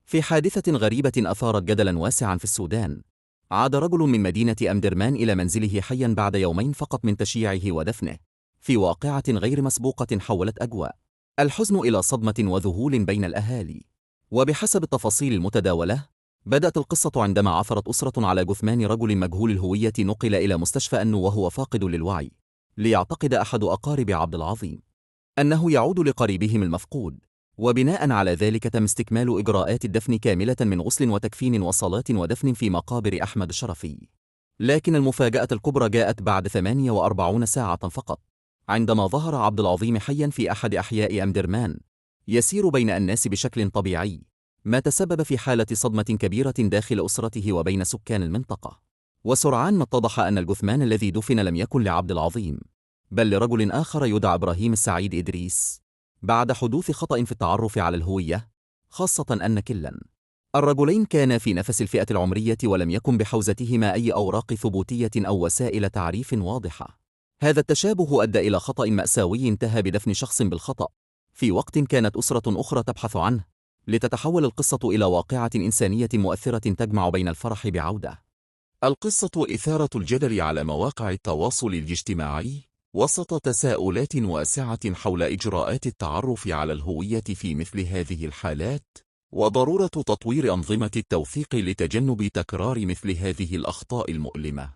في حادثة غريبة أثارت جدلا واسعا في السودان، عاد رجل من مدينة أمدرمان إلى منزله حيا بعد يومين فقط من تشييعه ودفنه، في واقعة غير مسبوقة حولت أجواء الحزن إلى صدمة وذهول بين الأهالي. وبحسب التفاصيل المتداولة، بدأت القصة عندما عثرت أسرة على جثمان رجل مجهول الهوية نقل إلى مستشفى أنو وهو فاقد للوعي، ليعتقد أحد أقارب عبد العظيم أنه يعود لقريبهم المفقود، وبناء على ذلك تم استكمال إجراءات الدفن كاملة من غسل وتكفين وصلاة ودفن في مقابر أحمد الشرفي. لكن المفاجأة الكبرى جاءت بعد 48 ساعة فقط، عندما ظهر عبد العظيم حيا في أحد أحياء أمدرمان يسير بين الناس بشكل طبيعي، ما تسبب في حالة صدمة كبيرة داخل أسرته وبين سكان المنطقة. وسرعان ما اتضح أن الجثمان الذي دفن لم يكن لعبد العظيم، بل لرجل آخر يدعى إبراهيم السعيد إدريس، بعد حدوث خطأ في التعرف على الهوية، خاصة أن كلا الرجلين كانا في نفس الفئة العمرية ولم يكن بحوزتهما أي أوراق ثبوتية أو وسائل تعريف واضحة. هذا التشابه أدى إلى خطأ مأساوي انتهى بدفن شخص بالخطأ في وقت كانت أسرة أخرى تبحث عنه، لتتحول القصة إلى واقعة إنسانية مؤثرة تجمع بين الفرح بعودة القصة إثارة الجدل على مواقع التواصل الاجتماعي وسط تساؤلات واسعة حول إجراءات التعرف على الهوية في مثل هذه الحالات، وضرورة تطوير أنظمة التوثيق لتجنب تكرار مثل هذه الأخطاء المؤلمة.